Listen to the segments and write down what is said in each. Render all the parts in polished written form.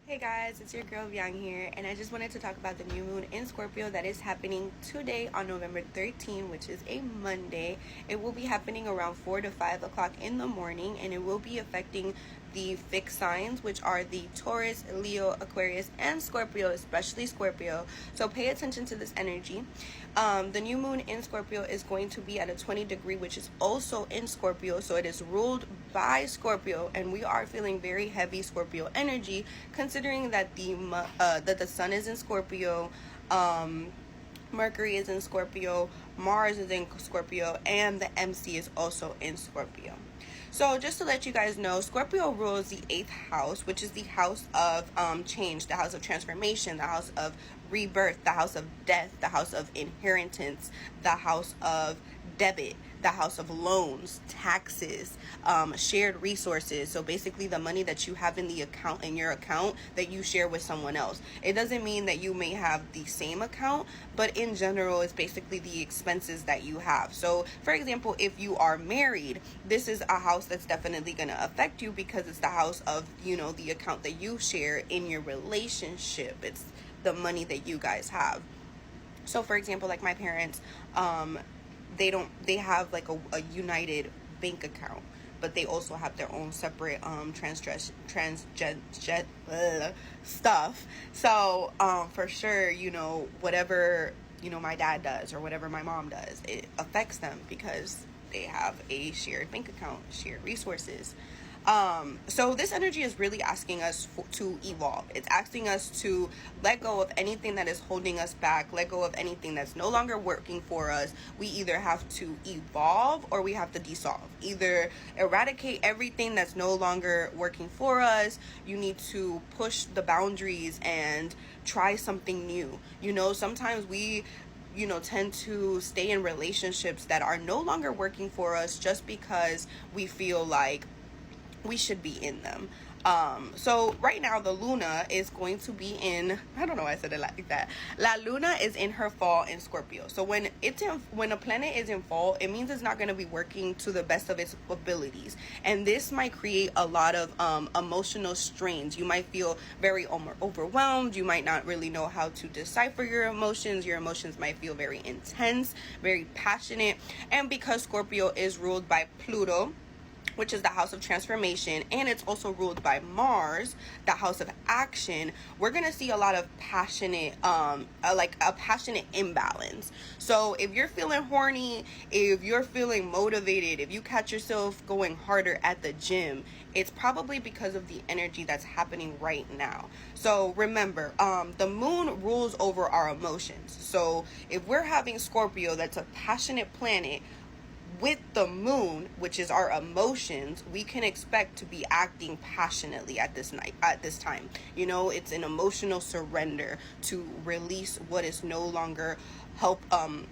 Hey guys, it's your girl Yang here, and I just wanted to talk about the new moon in Scorpio that is happening today on November 13th, which is a Monday. It will be happening around 4 to 5 o'clock in the morning, and it will be affecting the fixed signs, which are the Taurus, Leo, Aquarius, and Scorpio, especially Scorpio. So pay attention to this energy. The new moon in Scorpio is going to be at a 20 degree, which is also in Scorpio. So it is ruled by Scorpio, and we are feeling very heavy Scorpio energy, considering that the sun is in Scorpio, Mercury is in Scorpio, Mars is in Scorpio, and the MC is also in Scorpio. So just to let you guys know, Scorpio rules the 8th house, which is the house of change, the house of transformation, the house of rebirth, the house of death, the house of inheritance, the house of debit, the house of loans, taxes, shared resources. So basically the money that you have in your account that you share with someone else. It doesn't mean that you may have the same account, but in general it's basically the expenses that you have. So for example, if you are married, this is a house that's definitely going to affect you because it's the house of, the account that you share in your relationship. It's the money that you guys have. So for example, like my parents, they have like a united bank account, but they also have their own separate stuff. So for sure, whatever my dad does or whatever my mom does, it affects them because they have a shared bank account, shared resources. So this energy is really asking us to evolve. It's asking us to let go of anything that is holding us back, let go of anything that's no longer working for us. We either have to evolve or we have to dissolve. Either eradicate everything that's no longer working for us. You need to push the boundaries and try something new. Sometimes we tend to stay in relationships that are no longer working for us just because we feel like we should be in them. So right now the Luna is going to be in, I don't know why I said it like that. La Luna is in her fall in Scorpio. So when a planet is in fall, it means it's not going to be working to the best of its abilities. And this might create a lot of emotional strains. You might feel very overwhelmed. You might not really know how to decipher your emotions. Your emotions might feel very intense, very passionate. And because Scorpio is ruled by Pluto, which is the house of transformation, and it's also ruled by Mars, the house of action, we're gonna see a lot of passionate, like a passionate imbalance. So if you're feeling horny, if you're feeling motivated, if you catch yourself going harder at the gym, it's probably because of the energy that's happening right now. So remember, the moon rules over our emotions. So if we're having Scorpio, that's a passionate planet, with the moon, which is our emotions, we can expect to be acting passionately at this time. It's an emotional surrender to release what is no longer helping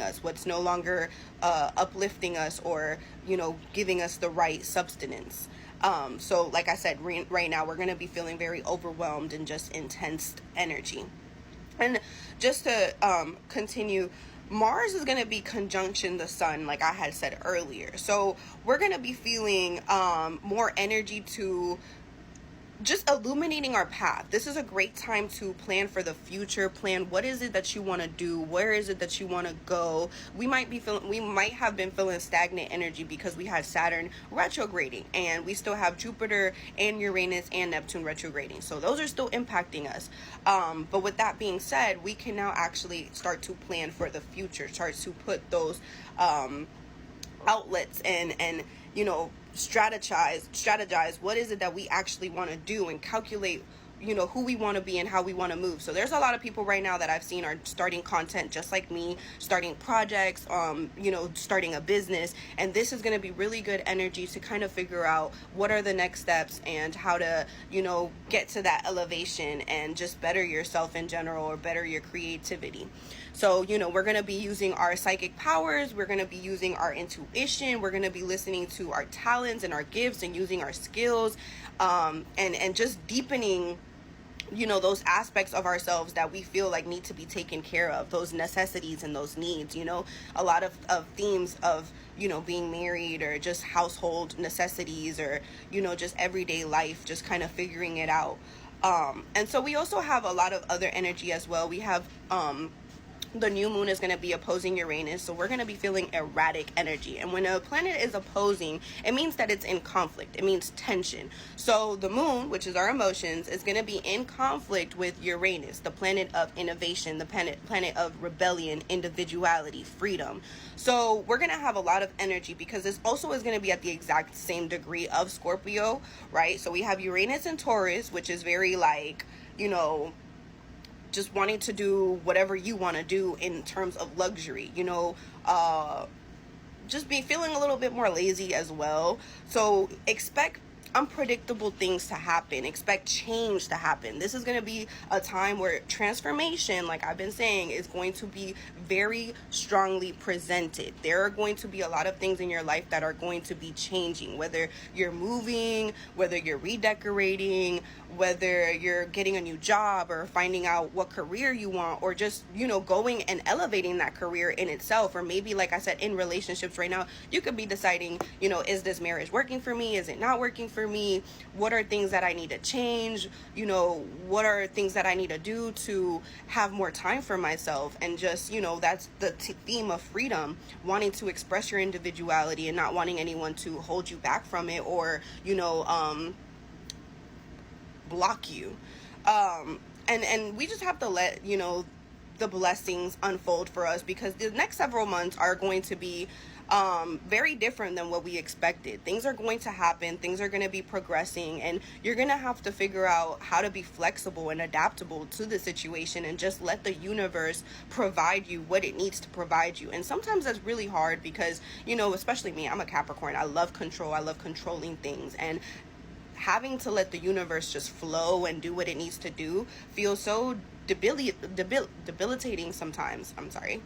us, what's no longer uplifting us or giving us the right substance. So like I said, right now we're going to be feeling very overwhelmed and just intense energy. And just to continue, Mars is going to be conjunction the sun, like I had said earlier. So we're going to be feeling more energy to just illuminating our path. This is a great time to plan for the future. Plan what is it that you want to do, where is it that you want to go. We might have been feeling stagnant energy because we had Saturn retrograding, and we still have Jupiter and Uranus and Neptune retrograding, so those are still impacting us. But with that being said, we can now actually start to plan for the future, start to put those outlets and strategize what is it that we actually want to do, and calculate who we want to be and how we want to move. So there's a lot of people right now that I've seen are starting content just like me, starting projects, starting a business, and this is going to be really good energy to kind of figure out what are the next steps and how to get to that elevation and just better yourself in general, or better your creativity. So we're going to be using our psychic powers, we're going to be using our intuition, we're going to be listening to our talents and our gifts and using our skills, and just deepening you know, those aspects of ourselves that we feel like need to be taken care of, those necessities and those needs, you know, a lot of themes of, you know, being married or just household necessities or, you know, just everyday life, just kind of figuring it out. And so we also have a lot of other energy as well. We have the new moon is going to be opposing Uranus, so we're going to be feeling erratic energy. And when a planet is opposing, it means that it's in conflict. It means tension. So the moon, which is our emotions, is going to be in conflict with Uranus, the planet of innovation, the planet of rebellion, individuality, freedom. So we're going to have a lot of energy because this also is going to be at the exact same degree of Scorpio, right? So we have Uranus and Taurus, which is very like, you know, just wanting to do whatever you want to do in terms of luxury, you know, just be feeling a little bit more lazy as well. So expect unpredictable things to happen. Expect change to happen. This is going to be a time where transformation, like I've been saying, is going to be very strongly presented. There are going to be a lot of things in your life that are going to be changing, whether you're moving, whether you're redecorating, whether you're getting a new job or finding out what career you want, or just, you know, going and elevating that career in itself. Or maybe, like I said, in relationships right now, you could be deciding, you know, is this marriage working for me? Is it not working for me? What are things that I need to change? You know, what are things that I need to do to have more time for myself? And just, you know, that's the theme of freedom, wanting to express your individuality and not wanting anyone to hold you back from it, or, you know, block you. And we just have to let, you know, the blessings unfold for us, because the next several months are going to be very different than what we expected. Things are going to happen, things are going to be progressing, and you're going to have to figure out how to be flexible and adaptable to the situation and just let the universe provide you what it needs to provide you. And sometimes that's really hard because, you know, especially me, I'm a Capricorn. I love control. I love controlling things, and having to let the universe just flow and do what it needs to do feels so debilitating sometimes. I'm sorry.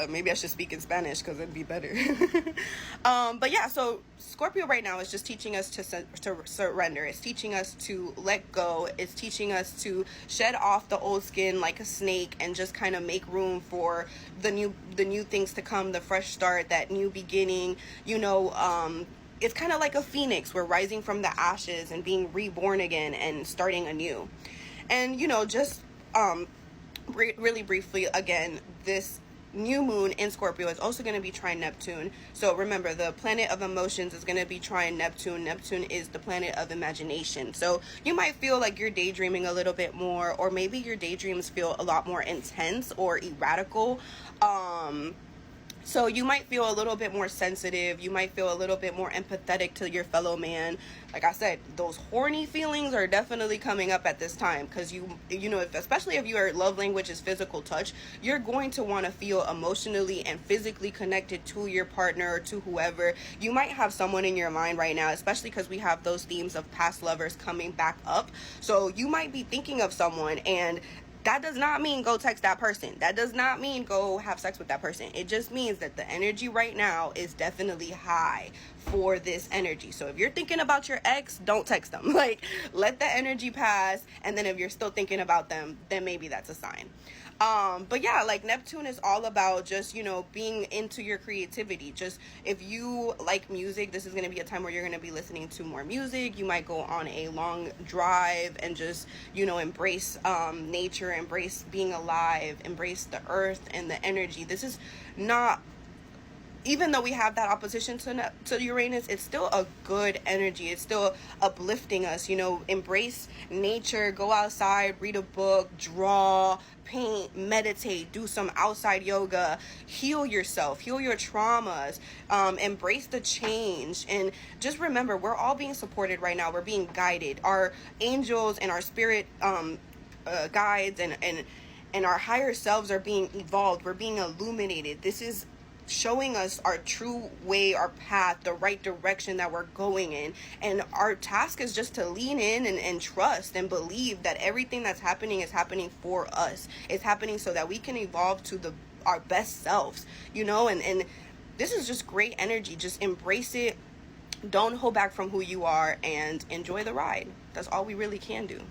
Maybe I should speak in Spanish because it'd be better. But yeah, so Scorpio right now is just teaching us to surrender. It's teaching us to let go. It's teaching us to shed off the old skin like a snake and just kind of make room for the new things to come, the fresh start, that new beginning, you know. It's kind of like a phoenix. We're rising from the ashes and being reborn again and starting anew. And, you know, just really briefly, again, this new moon in Scorpio is also going to be trine Neptune. So remember, the planet of emotions is going to be trine Neptune. Neptune is the planet of imagination. So you might feel like you're daydreaming a little bit more, or maybe your daydreams feel a lot more intense or erratical. So you might feel a little bit more sensitive. You might feel a little bit more empathetic to your fellow man. Like I said, those horny feelings are definitely coming up at this time, because you know, especially if your love language is physical touch, you're going to want to feel emotionally and physically connected to your partner or to whoever. You might have someone in your mind right now, especially because we have those themes of past lovers coming back up. So you might be thinking of someone, and that does not mean go text that person. That does not mean go have sex with that person. It just means that the energy right now is definitely high for this energy. So if you're thinking about your ex, don't text them. Like, let the energy pass. And then if you're still thinking about them, then maybe that's a sign. But yeah, like Neptune is all about just, you know, being into your creativity. Just if you like music, this is going to be a time where you're going to be listening to more music. You might go on a long drive and just, you know, embrace nature, embrace being alive, embrace the earth and the energy. This is not, even though we have that opposition to Uranus, it's still a good energy. It's still uplifting us, you know. Embrace nature, go outside, read a book, draw, paint, meditate, do some outside yoga, heal yourself, heal your traumas, embrace the change. And just remember, we're all being supported right now. We're being guided. Our angels and our spirit guides and our higher selves are being evolved. We're being illuminated. This is showing us our true way, our path, the right direction that we're going in. And our task is just to lean in and trust and believe that everything that's happening is happening for us. It's happening so that we can evolve to our best selves, you know. And this is just great energy. Just embrace it. Don't hold back from who you are and enjoy the ride. That's all we really can do.